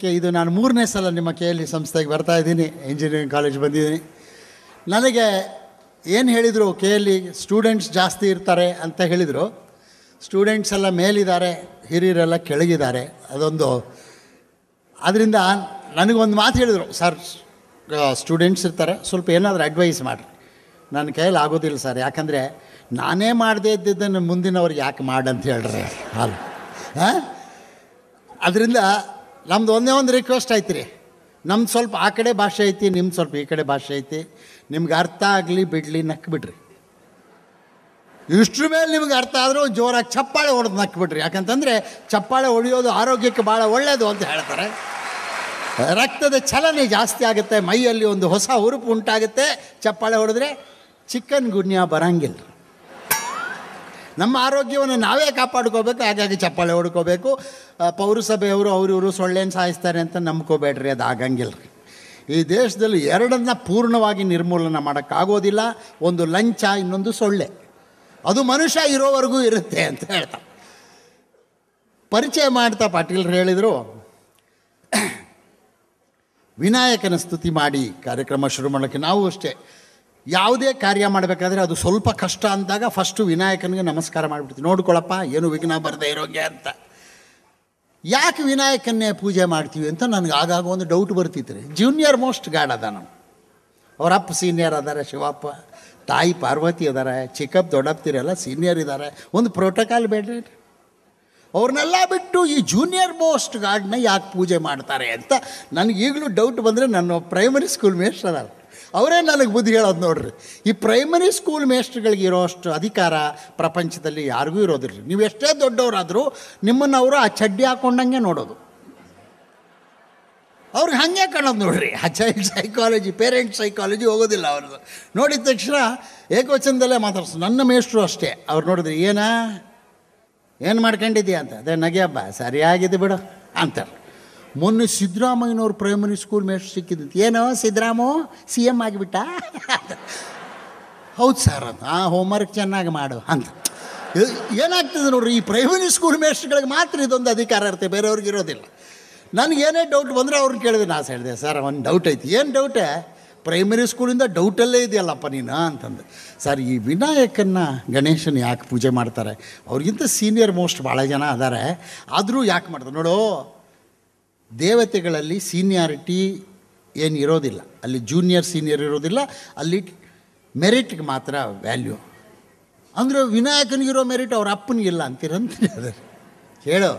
ದಿನಕ್ಕೆ ಇದು ನಾನು 3ನೇ ಸಲ ನಿಮ್ಮ KLE ಸಂಸ್ಥೆಗೆ ಬರ್ತಾಯಿದ್ದೀನಿ. ಇಂಜಿನಿಯರಿಂಗ್ ಕಾಲೇಜ್ ಬಂದಿದ್ದೀನಿ. ನನಗೆ ಏನು ಹೇಳಿದರು, KLE ಸ್ಟೂಡೆಂಟ್ಸ್ ಜಾಸ್ತಿ ಇರ್ತಾರೆ ಅಂತ ಹೇಳಿದರು. ಸ್ಟೂಡೆಂಟ್ಸ್ ಎಲ್ಲ ಮೇಲಿದ್ದಾರೆ, ಹಿರಿಯರೆಲ್ಲ ಕೆಳಗಿದ್ದಾರೆ. ಅದರಿಂದ ನನಗೊಂದು ಮಾತು ಹೇಳಿದರು, ಸರ್ ಸ್ಟೂಡೆಂಟ್ಸ್ ಇರ್ತಾರೆ, ಸ್ವಲ್ಪ ಏನಾದರೂ ಅಡ್ವೈಸ್ ಮಾಡಿರಿ. ನನ್ನ ಕೈಯಲ್ಲಿ ಆಗೋದಿಲ್ಲ ಸರ್, ಯಾಕಂದರೆ ನಾನೇ ಮಾಡದೇ ಇದ್ದಿದ್ದನ್ನು ಮುಂದಿನವ್ರಿಗೆ ಯಾಕೆ ಮಾಡಂತ ಹೇಳ್ರಿ ಅಲ್ಲ. ಅದರಿಂದ ನಮ್ದು ಒಂದೇ ಒಂದು ರಿಕ್ವೆಸ್ಟ್ ಐತಿ ರೀ, ನಮ್ದು ಸ್ವಲ್ಪ ಆ ಕಡೆ ಭಾಷೆ ಐತಿ, ನಿಮ್ದು ಸ್ವಲ್ಪ ಈ ಕಡೆ ಭಾಷೆ ಐತಿ. ನಿಮ್ಗೆ ಅರ್ಥ ಆಗಲಿ ಬಿಡಲಿ ನಕ್ಬಿಡ್ರಿ. ಇಷ್ಟ್ರ ಮೇಲೆ ನಿಮ್ಗೆ ಅರ್ಥ ಆದರೂ ಜೋರಾಗಿ ಚಪ್ಪಾಳೆ ಹೊಡೆದು ನಕ್ಬಿಡ್ರಿ. ಯಾಕಂತಂದರೆ ಚಪ್ಪಾಳೆ ಹೊಡೆಯೋದು ಆರೋಗ್ಯಕ್ಕೆ ಭಾಳ ಒಳ್ಳೆಯದು ಅಂತ ಹೇಳ್ತಾರೆ. ರಕ್ತದ ಚಲನೆ ಜಾಸ್ತಿ ಆಗುತ್ತೆ, ಮೈಯಲ್ಲಿ ಒಂದು ಹೊಸ ಹುರುಪು ಉಂಟಾಗುತ್ತೆ. ಚಪ್ಪಾಳೆ ಹೊಡೆದ್ರೆ ಚಿಕನ್ ಗುನ್ಯಾ ಬರಂಗಿಲ್ಲ. ನಮ್ಮ ಆರೋಗ್ಯವನ್ನು ನಾವೇ ಕಾಪಾಡ್ಕೋಬೇಕು, ಹಾಗಾಗಿ ಚಪ್ಪಾಳೆ ಹೊಡ್ಕೋಬೇಕು. ಪೌರಸಭೆಯವರು ಇವರು ಸೊಳ್ಳೆನ ಸಾಯಿಸ್ತಾರೆ ಅಂತ ನಂಬ್ಕೋಬೇಡ್ರಿ, ಅದು ಆಗಂಗಿಲ್ಲ ರೀ. ಈ ದೇಶದಲ್ಲಿ ಎರಡನ್ನ ಪೂರ್ಣವಾಗಿ ನಿರ್ಮೂಲನೆ ಮಾಡೋಕ್ಕಾಗೋದಿಲ್ಲ. ಒಂದು ಲಂಚ, ಇನ್ನೊಂದು ಸೊಳ್ಳೆ. ಅದು ಮನುಷ್ಯ ಇರೋವರೆಗೂ ಇರುತ್ತೆ ಅಂತ ಹೇಳ್ತಾರೆ. ಪರಿಚಯ ಮಾಡ್ತಾ ಪಾಟೀಲ್ರು ಹೇಳಿದರು, ವಿನಾಯಕನ ಸ್ತುತಿ ಮಾಡಿ ಕಾರ್ಯಕ್ರಮ ಶುರು ಮಾಡೋಕ್ಕೆ. ನಾವು ಅಷ್ಟೇ, ಯಾವುದೇ ಕಾರ್ಯ ಮಾಡಬೇಕಾದ್ರೆ ಅದು ಸ್ವಲ್ಪ ಕಷ್ಟ ಅಂದಾಗ ಫಸ್ಟು ವಿನಾಯಕನಿಗೆ ನಮಸ್ಕಾರ ಮಾಡಿಬಿಡ್ತೀವಿ. ನೋಡ್ಕೊಳಪ್ಪ ಏನು ವಿಘ್ನ ಬರದೇ ಇರೋಂಗೆ ಅಂತ. ಯಾಕೆ ವಿನಾಯಕನ್ನೇ ಪೂಜೆ ಮಾಡ್ತೀವಿ ಅಂತ ನನಗೆ ಆಗಾಗ ಒಂದು ಡೌಟ್ ಬರ್ತಿತ್ತು ರೀ. ಜೂನಿಯರ್ ಮೋಸ್ಟ್ ಗಾಡ್ ಅದ ನಮ್ಮ. ಅವರಪ್ಪ ಸೀನಿಯರ್ ಅದಾರೆ, ಶಿವಪ್ಪ, ತಾಯಿ ಪಾರ್ವತಿ ಅದಾರೆ, ಚಿಕ್ಕಪ್ಪ ದೊಡ್ಡಪ್ಪತಿರೆಲ್ಲ ಸೀನಿಯರ್ ಇದ್ದಾರೆ. ಒಂದು ಪ್ರೋಟೋಕಾಲ್ ಬೇಡ್ರಿ. ಅವ್ರನ್ನೆಲ್ಲ ಬಿಟ್ಟು ಈ ಜೂನಿಯರ್ ಮೋಸ್ಟ್ ಗಾಡ್ನ ಯಾಕೆ ಪೂಜೆ ಮಾಡ್ತಾರೆ ಅಂತ ನನಗೀಗಲೂ ಡೌಟ್ ಬಂದರೆ, ನನ್ನ ಪ್ರೈಮರಿ ಸ್ಕೂಲ್ ಮೇಸ್ಟ್ರ್ ಅದಾರ, ಅವರೇ ನನಗೆ ಬುದ್ಧಿ ಹೇಳೋದು ನೋಡ್ರಿ. ಈ ಪ್ರೈಮರಿ ಸ್ಕೂಲ್ ಮೇಸ್ಟ್ರುಗಳಿಗೆ ಇರೋಷ್ಟು ಅಧಿಕಾರ ಪ್ರಪಂಚದಲ್ಲಿ ಯಾರಿಗೂ ಇರೋದಿಲ್ಲ. ನೀವು ಎಷ್ಟೇ ದೊಡ್ಡವರಾದರೂ ನಿಮ್ಮನ್ನು ಅವರು ಆ ಚಡ್ಡಿ ಹಾಕ್ಕೊಂಡಂಗೆ ನೋಡೋದು, ಅವ್ರಿಗೆ ಹಾಗೆ ಕಾಣೋದು ನೋಡ್ರಿ. ಆ ಚೈಲ್ಡ್ ಸೈಕಾಲಜಿ, ಪೇರೆಂಟ್ ಸೈಕಾಲಜಿ ಹೋಗೋದಿಲ್ಲ ಅವ್ರದ್ದು. ನೋಡಿದ ತಕ್ಷಣ ಏಕವಚನದಲ್ಲೇ ಮಾತಾಡ್ಸೋದು. ನನ್ನ ಮೇಷ್ಟ್ರು ಅಷ್ಟೇ, ಅವ್ರು ನೋಡಿದ್ರೆ ಏನು ಮಾಡ್ಕೊಂಡಿದ್ದೀಯ ಅಂತ, ಅದೇ ನಗೆ ಹಬ್ಬ ಸರಿಯಾಗಿದೆ ಬಿಡು ಅಂತಾರೆ. ಮೊನ್ನೆ ಸಿದ್ದರಾಮಯ್ಯನವ್ರು ಪ್ರೈಮರಿ ಸ್ಕೂಲ್ ಮೇಷ್ಟ್ರು ಸಿಕ್ಕಿದ್ದು. ಏನೋ ಸಿದ್ದರಾಮು CM ಆಗಿಬಿಟ್ಟ? ಹೌದು ಸರ್ ಅಂತ. ಹೋಮ್ವರ್ಕ್ ಚೆನ್ನಾಗಿ ಮಾಡು ಅಂತ. ಏನಾಗ್ತದೆ ನೋಡ್ರಿ, ಈ ಪ್ರೈಮರಿ ಸ್ಕೂಲ್ ಮೇಷ್ಟ್ರುಗಳಿಗೆ ಮಾತ್ರ ಇದೊಂದು ಅಧಿಕಾರ ಇರುತ್ತೆ, ಬೇರೆಯವ್ರಿಗೆ ಇರೋದಿಲ್ಲ. ನನಗೇನೇ ಡೌಟ್ ಬಂದರೆ ಅವ್ರನ್ನ ಕೇಳಿದೆ. ನಾನು ಹೇಳಿದೆ, ಸರ್ ಒಂದು ಡೌಟ್ ಐತಿ. ಏನು ಡೌಟೇ? ಪ್ರೈಮರಿ ಸ್ಕೂಲಿಂದ ಡೌಟಲ್ಲೇ ಇದೆಯಲ್ಲಪ್ಪ ನೀನು ಅಂತಂದು. ಸರ್, ಈ ವಿನಾಯಕನ ಗಣೇಶನ ಯಾಕೆ ಪೂಜೆ ಮಾಡ್ತಾರೆ? ಅವ್ರಿಗಿಂತ ಸೀನಿಯರ್ ಮೋಸ್ಟ್ ಭಾಳ ಜನ ಅದಾರೆ, ಆದರೂ ಯಾಕೆ ಮಾಡ್ತಾರೆ ನೋಡು. ದೇವತೆಗಳಲ್ಲಿ ಸೀನಿಯಾರಿಟಿ ಏನು ಇರೋದಿಲ್ಲ, ಅಲ್ಲಿ ಜೂನಿಯರ್ ಸೀನಿಯರ್ ಇರೋದಿಲ್ಲ, ಅಲ್ಲಿ ಮೆರಿಟ್ಗೆ ಮಾತ್ರ ವ್ಯಾಲ್ಯೂ. ಅಂದರೆ ವಿನಾಯಕನಿಗಿರೋ ಮೆರಿಟ್ ಅವ್ರ ಅಪ್ಪನಿಗಿಲ್ಲ ಅಂತೀರಂತ ಹೇಳೋ.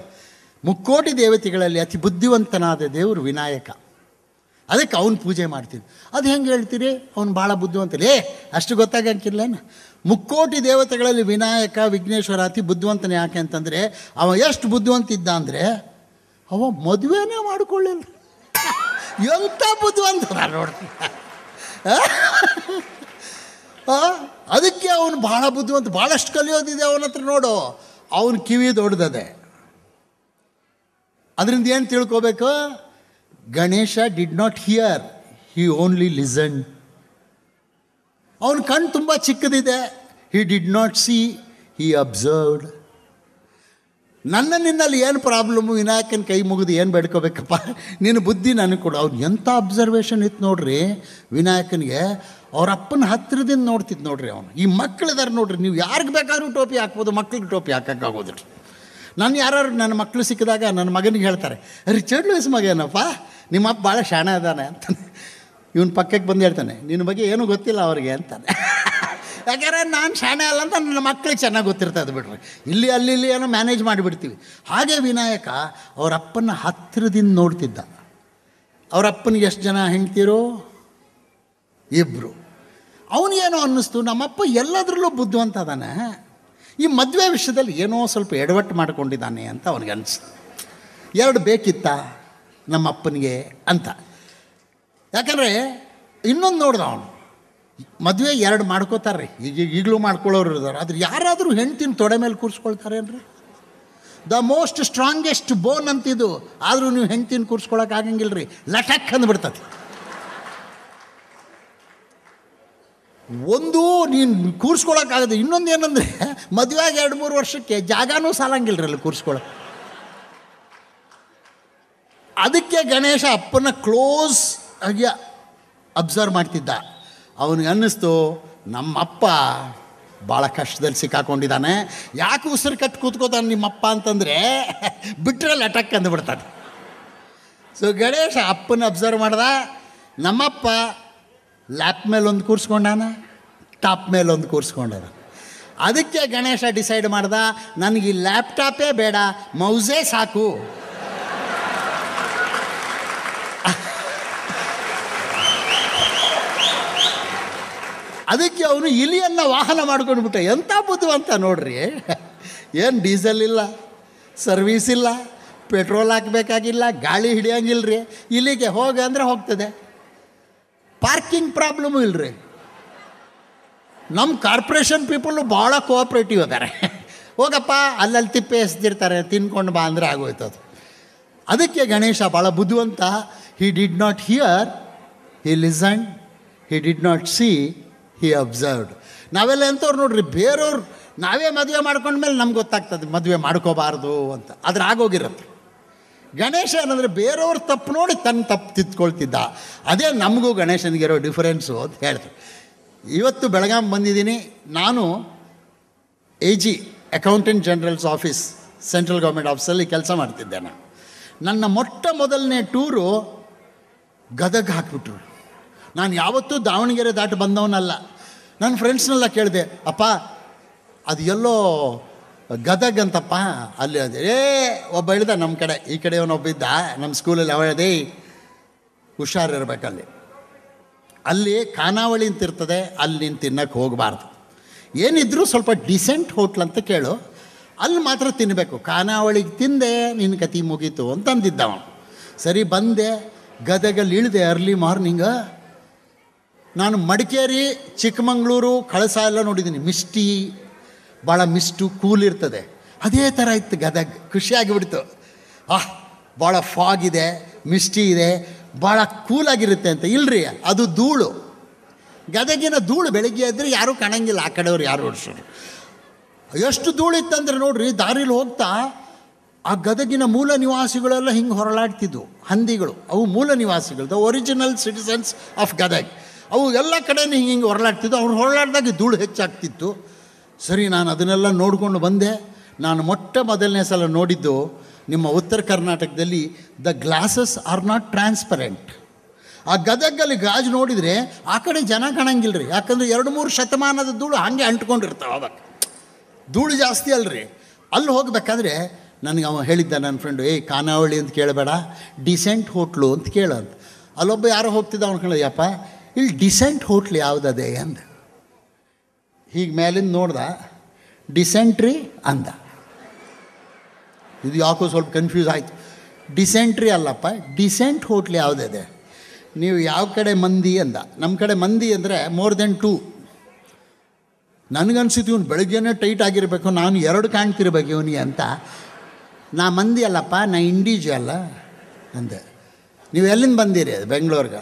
ಮುಕ್ಕೋಟಿ ದೇವತೆಗಳಲ್ಲಿ ಅತಿ ಬುದ್ಧಿವಂತನಾದ ದೇವರು ವಿನಾಯಕ, ಅದಕ್ಕೆ ಅವನು ಪೂಜೆ ಮಾಡ್ತೀವಿ. ಅದು ಹೆಂಗೆ ಹೇಳ್ತೀರಿ? ಅವನು ಭಾಳ ಬುದ್ಧಿವಂತಲೇ, ಅಷ್ಟು ಗೊತ್ತಾಗಂಗಿಲ್ಲೇನು? ಮುಕ್ಕೋಟಿ ದೇವತೆಗಳಲ್ಲಿ ವಿನಾಯಕ ವಿಘ್ನೇಶ್ವರ ಅತಿ ಬುದ್ಧಿವಂತನೇ. ಯಾಕೆ ಅಂತಂದರೆ ಅವ ಎಷ್ಟು ಬುದ್ಧಿವಂತ ಇದ್ದ ಅಂದರೆ ಅವ ಮದುವೆನೇ ಮಾಡಿಕೊಳ್ಳಿಲ್ಲ. ಎಂಥ ಬುದ್ಧಿವಂತ ನೋಡ್ರಿ. ಅದಕ್ಕೆ ಅವನು ಭಾಳ ಬುದ್ಧಿವಂತ, ಭಾಳಷ್ಟು ಕಲಿಯೋದಿದೆ ಅವನ ಹತ್ರ. ನೋಡು, ಅವನ ಕಿವಿ ದೊಡ್ಡದದೆ. ಅದರಿಂದ ಏನು ತಿಳ್ಕೋಬೇಕು? Ganesha did not hear, he only listen. ಅವನ ಕಣ್ಣು ತುಂಬ ಚಿಕ್ಕದಿದೆ. He did not see, he observed. ನಿನ್ನಲ್ಲಿ ಏನು ಪ್ರಾಬ್ಲಮ್ಮು? ವಿನಾಯಕನ ಕೈ ಮುಗಿದು ಏನು ಬೇಡ್ಕೋಬೇಕಪ್ಪ? ನಿನ್ನ ಬುದ್ಧಿ ನನಗೆ ಕೊಡು. ಅವ್ನು ಎಂಥ ಅಬ್ಸರ್ವೇಷನ್ ಇತ್ತು ನೋಡ್ರಿ ವಿನಾಯಕನಿಗೆ. ಅವ್ರ ಅಪ್ಪನ ಹತ್ತಿರದಿಂದ ನೋಡ್ತಿದ್ದು ನೋಡ್ರಿ ಅವನು. ಈ ಮಕ್ಕಳಿದಾರೆ ನೋಡ್ರಿ, ನೀವು ಯಾರಿಗೆ ಬೇಕಾದ್ರೂ ಟೋಪಿ ಹಾಕ್ಬೋದು, ಮಕ್ಳಿಗೆ ಟೋಪಿ ಹಾಕೋಕ್ಕಾಗೋದಿಲ್ಲ. ಯಾರು ನನ್ನ ಮಕ್ಕಳು ಸಿಕ್ಕಿದಾಗ ನನ್ನ ಮಗನಿಗೆ ಹೇಳ್ತಾರೆ, ರಿಚರ್ಡ್ ಲೂಯಿಸ್ ಮಗೇನಪ್ಪ, ನಿಮ್ಮ ಅಪ್ಪ ಭಾಳ ಶಾಣೆ ಅದಾನೆ ಅಂತಾನೆ. ಇವನು ಪಕ್ಕಕ್ಕೆ ಬಂದು ಹೇಳ್ತಾನೆ, ನಿನ್ನ ಬಗ್ಗೆ ಏನೂ ಗೊತ್ತಿಲ್ಲ ಅವ್ರಿಗೆ ಅಂತಾನೆ. ಯಾಕಂದರೆ ನಾನು ಶಾಣೆ ಅಲ್ಲ ಅಂತ ನನ್ನ ಮಕ್ಕಳಿಗೆ ಚೆನ್ನಾಗಿ ಗೊತ್ತಿರ್ತದೆ ಬಿಡ್ರಿ. ಅಲ್ಲಿ ಏನೋ ಮ್ಯಾನೇಜ್ ಮಾಡಿಬಿಡ್ತೀವಿ. ಹಾಗೆ ವಿನಾಯಕ ಅವ್ರ ಅಪ್ಪನ ಹತ್ತಿರದಿಂದ ನೋಡ್ತಿದ್ದ. ಅವ್ರ ಅಪ್ಪನಿಗೆ ಎಷ್ಟು ಜನ ಹೆಂಡ್ತಿರೋ? 2. ಅವನಿಗೇನೋ ಅನ್ನಿಸ್ತು, ನಮ್ಮಪ್ಪ ಎಲ್ಲದರಲ್ಲೂ ಬುದ್ಧಿವಂತ ಅದಾನೆ, ಈ ಮದುವೆ ವಿಷಯದಲ್ಲಿ ಏನೋ ಸ್ವಲ್ಪ ಎಡವಟ್ಟು ಮಾಡ್ಕೊಂಡಿದ್ದಾನೆ ಅಂತ ಅವನಿಗೆ ಅನಿಸ್ತು. 2 ಬೇಕಿತ್ತ ನಮ್ಮಪ್ಪನಿಗೆ ಅಂತ. ಯಾಕಂದರೆ ಇನ್ನೊಂದು ನೋಡ್ದ ಅವನು, ಮದುವೆ 2 ಮಾಡ್ಕೋತಾರೆ ರೀ, ಈಗಲೂ ಮಾಡ್ಕೊಳ್ಳೋರು ಇದ್ದಾರೆ. ಆದ್ರೆ ಯಾರಾದರೂ ಹೆಂಡ್ತಿನ ತೊಡೆ ಮೇಲೆ ಕೂರಿಸ್ಕೊಳ್ತಾರೇನ್ರಿ? ದ ಮೋಸ್ಟ್ ಸ್ಟ್ರಾಂಗೆಸ್ಟ್ ಬೋನ್ ಅಂತಿದ್ದು. ಆದರೂ ನೀವು ಹೆಂಡ್ತಿನ ಕೂರಿಸ್ಕೊಳಕ್ಕೆ ಆಗಂಗಿಲ್ಲ ರೀ, ಲಟಕ್ ಅಂದ್ಬಿಡ್ತದೆ. ಒಂದು ನೀನು ಕೂರಿಸ್ಕೊಳಕ್ಕಾಗದು. ಇನ್ನೊಂದು ಏನಂದರೆ, ಮದುವೆಯಾಗಿ 2-3 ವರ್ಷಕ್ಕೆ ಜಾಗನೂ ಸಾಲಂಗಿಲ್ಲ ರೀ ಅಲ್ಲಿ ಕೂರಿಸ್ಕೊಳಕ್ಕೆ. ಅದಕ್ಕೆ ಗಣೇಶ ಅಪ್ಪನ ಕ್ಲೋಸ್ ಆಗಿ ಅಬ್ಸರ್ವ್ ಮಾಡ್ತಿದ್ದ. ಅವನಿಗೆ ಅನ್ನಿಸ್ತು ನಮ್ಮಪ್ಪ ಭಾಳ ಕಷ್ಟದಲ್ಲಿ ಸಿಕ್ಕಾಕೊಂಡಿದ್ದಾನೆ, ಯಾಕೆ ಉಸಿರು ಕಟ್ಟು ಕೂತ್ಕೋತಾನೆ ನಿಮ್ಮಪ್ಪ ಅಂತಂದರೆ ಬಿಟ್ಟರೆ ಲಟಕ್ ಅಂದುಬಿಡ್ತಾನೆ. ಸೊ ಗಣೇಶ ಅಪ್ಪನ ಅಬ್ಸರ್ವ್ ಮಾಡ್ದ. ನಮ್ಮಪ್ಪ ಲ್ಯಾಪ್ ಮೇಲೊಂದು ಕೂರಿಸ್ಕೊಂಡಾನ, ಟಾಪ್ ಮೇಲೊಂದು ಕೂರಿಸ್ಕೊಂಡಾನ. ಅದಕ್ಕೆ ಗಣೇಶ ಡಿಸೈಡ್ ಮಾಡ್ದ, ನನಗೆ ಈ ಲ್ಯಾಪ್ಟಾಪೇ ಬೇಡ, ಮೌಸೇ ಸಾಕು. ಅದಕ್ಕೆ ಅವನು ಇಲಿಯನ್ನು ವಾಹನ ಮಾಡ್ಕೊಂಡು ಬಿಟ್ಟ. ಎಂಥ ಬುದ್ಧಿವಂತ ನೋಡ್ರಿ. ಏನು ಡೀಸೆಲ್ ಇಲ್ಲ, ಸರ್ವೀಸ್ ಇಲ್ಲ, ಪೆಟ್ರೋಲ್ ಹಾಕಬೇಕಾಗಿಲ್ಲ, ಗಾಳಿ ಹಿಡಿಯೋಂಗಿಲ್ಲ ರೀ. ಇಲ್ಲಿಗೆ ಹೋಗಿ ಅಂದರೆ ಹೋಗ್ತದೆ. ಪಾರ್ಕಿಂಗ್ ಪ್ರಾಬ್ಲಮ್ಮು ಇಲ್ಲರಿ. ನಮ್ಮ ಕಾರ್ಪೊರೇಷನ್ ಪೀಪಲ್ಲು ಭಾಳ ಕೋಆಪ್ರೇಟಿವ್ ಅದಾರೆ. ಹೋಗಪ್ಪ ಅಲ್ಲಲ್ಲಿ ತಿಪ್ಪೆ ಎಸ್ದಿರ್ತಾರೆ, ತಿನ್ಕೊಂಡು ಬಾ ಅಂದರೆ ಆಗೋಯ್ತದು. ಅದಕ್ಕೆ ಗಣೇಶ ಭಾಳ ಬುದ್ಧಿವಂತ. ಹಿ did not hear, he listen, he did not see, he observed. ನಾವೆಲ್ಲ ಎಂಥವ್ರು ನೋಡ್ರಿ, ಬೇರೆಯವ್ರು ನಾವೇ ಮದುವೆ ಮಾಡ್ಕೊಂಡ್ಮೇಲೆ ನಮ್ಗೆ ಗೊತ್ತಾಗ್ತದೆ ಮದುವೆ ಮಾಡ್ಕೋಬಾರ್ದು ಅಂತ. ಅದ್ರ ಆಗೋಗಿರುತ್ತೆ. ಗಣೇಶ ಏನಂದರೆ ಬೇರೆಯವ್ರ ತಪ್ಪು ನೋಡಿ ತನ್ನ ತಪ್ಪು ತಿದ್ಕೊಳ್ತಿದ್ದ. ಅದೇ ನಮಗೂ ಗಣೇಶನಿಗಿರೋ ಡಿಫರೆನ್ಸು ಅಂತ ಹೇಳ್ತಾರೆ. ಇವತ್ತು ಬೆಳಗಾಂ ಬಂದಿದ್ದೀನಿ. ನಾನು AG accountant generals office, central government ಆಫೀಸಲ್ಲಿ ಕೆಲಸ ಮಾಡ್ತಿದ್ದೆ. ನನ್ನ ಮೊದಲನೇ ಟೂರು ಗದಗ ಹಾಕಿಬಿಟ್ರು. ನಾನು ಯಾವತ್ತೂ ದಾವಣಗೆರೆ ದಾಟಿ ಬಂದವನಲ್ಲ. ನನ್ನ ಫ್ರೆಂಡ್ಸ್ನೆಲ್ಲ ಕೇಳಿದೆ, ಅಪ್ಪ ಅದು ಎಲ್ಲೋ ಗದಗ ಅಂತಪ್ಪ, ಅಲ್ಲಿ ಅದೇ ಒಬ್ಬ ಹೇಳ್ದ ನಮ್ಮ ಕಡೆ, ಈ ಕಡೆ ಒಬ್ಬಿದ್ದ ನಮ್ಮ ಸ್ಕೂಲಲ್ಲಿ. ಅವ ಹೇಳ್ದೆ, ಹುಷಾರಿರ್ಬೇಕಲ್ಲಿ, ಅಲ್ಲಿ ಖಾನಾವಳಿ ಅಂತಿರ್ತದೆ, ಅಲ್ಲಿ ನೀನು ತಿನ್ನಕ್ಕೆ ಹೋಗಬಾರ್ದು. ಏನಿದ್ರೂ ಸ್ವಲ್ಪ ಡಿಸೆಂಟ್ ಹೋಟ್ಲ್ ಅಂತ ಕೇಳು, ಅಲ್ಲಿ ಮಾತ್ರ ತಿನ್ನಬೇಕು. ಖಾನಾವಳಿಗೆ ತಿಂದೆ ನಿನ್ನ ಕತಿ ಮುಗೀತು ಅಂತಂದಿದ್ದವ. ಸರಿ ಬಂದೆ, ಗದಗಲ್ಲಿ ಇಳಿದೆ ಅರ್ಲಿ ಮಾರ್ನಿಂಗ. ನಾನು ಮಡಿಕೇರಿ, ಚಿಕ್ಕಮಂಗ್ಳೂರು, ಕಳಸ ಎಲ್ಲ ನೋಡಿದ್ದೀನಿ. ಮಿಸ್ಟಿ, ಭಾಳ ಮಿಸ್ಟು ಕೂಲ್ ಇರ್ತದೆ. ಅದೇ ಥರ ಇತ್ತು ಗದಗ. ಖುಷಿಯಾಗಿಬಿಡ್ತು. ಭಾಳ ಫಾಗ್ ಇದೆ, ಮಿಸ್ಟಿ ಇದೆ, ಭಾಳ ಕೂಲಾಗಿರುತ್ತೆ ಅಂತ. ಇಲ್ಲರಿ, ಅದು ಧೂಳು. ಗದಗಿನ ಧೂಳು ಬೆಳಗ್ಗೆ ಇದ್ದರೆ ಯಾರೂ ಕಾಣಂಗಿಲ್ಲ, ಆ ಕಡೆಯವ್ರು ಯಾರು ಓಡಿಸೋರು. ಎಷ್ಟು ಧೂಳಿತ್ತಂದ್ರೆ ನೋಡ್ರಿ, ದಾರಿಲಿ ಹೋಗ್ತಾ ಆ ಗದಗಿನ ಮೂಲ ನಿವಾಸಿಗಳೆಲ್ಲ ಹಿಂಗೆ ಹೊರಳಾಡ್ತಿದ್ವು. ಹಂದಿಗಳು, ಅವು ಮೂಲ ನಿವಾಸಿಗಳು, the original citizens of Gadag. ಅವು ಎಲ್ಲ ಕಡೆನೂ ಹಿಂಗೆ ಹೊರಳಾಡ್ತಿದ್ವು. ಅವ್ರು ಹೊರಳಾಡ್ದಾಗ ಧೂಳು ಹೆಚ್ಚಾಗ್ತಿತ್ತು. ಸರಿ, ನಾನು ಅದನ್ನೆಲ್ಲ ನೋಡಿಕೊಂಡು ಬಂದೆ. ನಾನು ಮೊದಲನೇ ಸಲ ನೋಡಿದ್ದು ನಿಮ್ಮ ಉತ್ತರ ಕರ್ನಾಟಕದಲ್ಲಿ the glasses are not transparent. ಆ ಗದಗಲ್ಲಿ ಗಾಜು ನೋಡಿದರೆ ಆ ಕಡೆ ಜನ ಕಾಣಂಗಿಲ್ಲ ರೀ. ಯಾಕಂದರೆ 2-3 ಶತಮಾನದ ಧೂಳು ಹಾಗೆ ಅಂಟ್ಕೊಂಡಿರ್ತಾವೆ. ಅವಾಗ ಧೂಳು ಜಾಸ್ತಿ ಅಲ್ರಿ. ಅಲ್ಲಿ ಹೋಗಬೇಕಾದ್ರೆ ನನಗೆ ಅವ ಹೇಳಿದ್ದ, ನನ್ನ ಫ್ರೆಂಡು, ಖಾನಾವಳಿ ಅಂತ ಕೇಳಬೇಡ, ಡಿಸೆಂಟ್ ಹೋಟ್ಲು ಅಂತ ಕೇಳು ಅಂತ. ಅಲ್ಲೊಬ್ಬ ಯಾರೋ ಹೋಗ್ತಿದ್ದ, ಅವ್ನು ಕೇಳಿದಪ್ಪ, ಇಲ್ಲಿ ಡಿಸೆಂಟ್ ಹೋಟ್ಲ್ ಯಾವುದದೆ ಅಂದ. ಹೀಗೆ ಮೇಲಿಂದ ನೋಡ್ದ, ಡಿಸೆಂಟ್ರಿ ಅಂದ. ಇದು ಯಾಕೋ ಸ್ವಲ್ಪ ಕನ್ಫ್ಯೂಸ್ ಆಯಿತು. ಡಿಸೆಂಟ್ರಿ ಅಲ್ಲಪ್ಪ, ಡಿಸೆಂಟ್ ಹೋಟ್ಲ್ ಯಾವುದಿದೆ, ನೀವು ಯಾವ ಕಡೆ ಮಂದಿ ಅಂದ. ನಮ್ಮ ಕಡೆ ಮಂದಿ ಅಂದರೆ ಮೋರ್ ದೆನ್ 2. ನನಗನ್ಸಿತ್ತು ಇವನು ಬೆಳಗ್ಗೆನೇ ಟೈಟ್ ಆಗಿರಬೇಕು, ನಾನು 2 ಕಾಣ್ತಿರ್ಬೇಕು ಇವನಿಗೆ ಅಂತ. ನಾ ಮಂದಿ ಅಲ್ಲಪ್ಪ, ನಾ ಇಂಡಿವಿಜುವಲ್ಲ ಅಂದೆ. ನೀವು ಎಲ್ಲಿಂದ ಬಂದಿರಿ? ಬೆಂಗಳೂರಿಗೆ.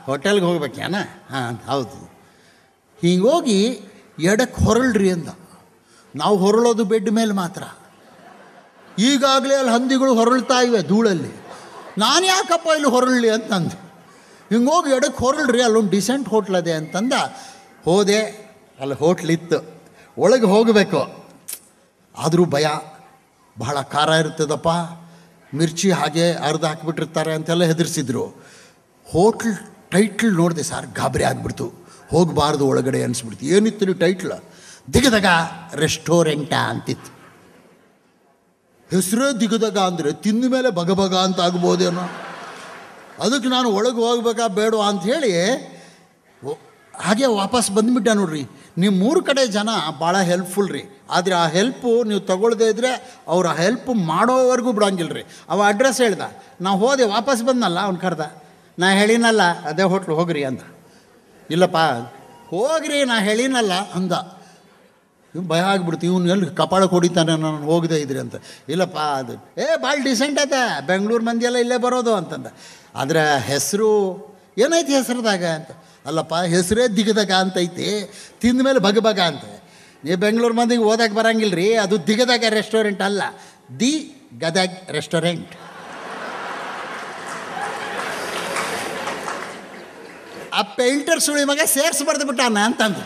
ಹೋಟೆಲ್ಗೆ ಹೋಗ್ಬೇಕೇನ? ಹೌದು. ಹಿಂಗೆ ಹೋಗಿ ಎಡಕ್ಕೆ ಹೊರಳ್ರಿ ಅಂದ. ನಾವು ಹೊರಳೋದು ಬೆಡ್ ಮೇಲೆ ಮಾತ್ರ. ಈಗಾಗಲೇ ಅಲ್ಲಿ ಹಂದಿಗಳು ಹೊರಳ್ತಾ ಇವೆ ಧೂಳಲ್ಲಿ. ನಾನು ಯಾಕಪ್ಪ ಇಲ್ಲಿ ಹೊರಳಲಿ ಅಂತಂದು. ಹಿಂಗೆ ಹೋಗಿ ಎಡಕ್ಕೆ ಹೊರಳ್ರಿ, ಅಲ್ಲೊಂದು ಡಿಸೆಂಟ್ ಹೋಟ್ಲ್ ಅದೆ ಅಂತಂದ. ಹೋದೆ, ಅಲ್ಲಿ ಹೋಟ್ಲಿತ್ತು, ಒಳಗೆ ಹೋಗಬೇಕು. ಆದರೂ ಭಯ, ಬಹಳ ಖಾರ ಇರ್ತದಪ್ಪ, ಮಿರ್ಚಿ ಹಾಗೆ ಅರ್ಧ ಹಾಕಿಬಿಟ್ಟಿರ್ತಾರೆ ಅಂತೆಲ್ಲ ಹೆದರ್ಸಿದ್ರು. ಹೋಟ್ಲ್ ಟೈಟ್ಲ್ ನೋಡಿದೆ ಸರ್, ಗಾಬರಿ ಆಗಿಬಿಡ್ತು. ಹೋಗಬಾರ್ದು ಒಳಗಡೆ ಅನಿಸ್ಬಿಡ್ತು. ಏನಿತ್ತು ನೀವು ಟೈಟ್ಲ್? ದಿಗದಗ ರೆಸ್ಟೋರೆಂಟ ಅಂತಿತ್ತು. ಹೆಸರೇ ದಿಗದಗ ಅಂದರೆ ತಿಂದ ಮೇಲೆ ಬಗಬಗ ಅಂತ ಆಗ್ಬೋದೇನೋ. ಅದಕ್ಕೆ ನಾನು ಒಳಗೆ ಹೋಗ್ಬೇಕಾ ಬೇಡವಾ ಅಂಥೇಳಿ ಹಾಗೆ ವಾಪಸ್ ಬಂದುಬಿಟ್ಟೆ ನೋಡ್ರಿ. ನೀವು 3 ಕಡೆ ಜನ ಭಾಳ ಹೆಲ್ಪ್ಫುಲ್ ರೀ. ಆದರೆ ಆ ಹೆಲ್ಪು ನೀವು ತಗೊಳ್ಳದೇ ಇದ್ದರೆ ಅವ್ರು ಆ ಹೆಲ್ಪ್ ಮಾಡೋವರೆಗೂ ಬಿಡೋಂಗಿಲ್ಲ ರೀ. ಅವ ಅಡ್ರೆಸ್ ಹೇಳ್ದ, ನಾವು ಹೋದೆ, ವಾಪಸ್ ಬಂದಲ್ಲ, ಅವ್ನು ಕರೆದ. ನಾ ಹೇಳಿನಲ್ಲ ಅದೇ ಹೋಟ್ಲು ಹೋಗ್ರಿ ಅಂದ. ಇಲ್ಲಪ್ಪ ಹೋಗ್ರಿ, ನಾ ಹೇಳಿನಲ್ಲ ಅಂದ. ಭಯ ಆಗಿಬಿಡ್ತು, ಇವನು ಎಲ್ಲಿ ಕಪಾಳಕ್ಕೆ ಹೊಡಿತಾನೆ ನಾನು ಹೋಗದೆ ಇದ್ರಿ ಅಂತ. ಇಲ್ಲಪ್ಪ ಅದು ಭಾಳ ಡಿಸೆಂಟ್ ಐತೆ, ಬೆಂಗಳೂರು ಮಂದಿ ಎಲ್ಲ ಇಲ್ಲೇ ಬರೋದು ಅಂತಂದ. ಆದರೆ ಹೆಸರು ಏನೈತಿ ಹೆಸ್ರದಾಗ ಅಂತ. ಅಲ್ಲಪ್ಪ ಹೆಸರೇ ದಿಗದಗ ಅಂತೈತಿ, ತಿಂದ ಮೇಲೆ ಬಗಬಗ ಅಂತ. ನೀವು ಬೆಂಗಳೂರು ಮಂದಿಗೆ ಓದಕ್ಕೆ ಬರೋಂಗಿಲ್ಲ ರೀ. ಅದು ದಿಗದಗ ರೆಸ್ಟೋರೆಂಟ್ ಅಲ್ಲ, ದಿ ಗದಗ್ ರೆಸ್ಟೋರೆಂಟ್. ಆ ಪೇಂಟರ್ ಸುಳಿ ಮಗ ಸೇರ್ಸಿ ಬರೆದು ಬಿಟ್ಟಾನ ಅಂತಂದು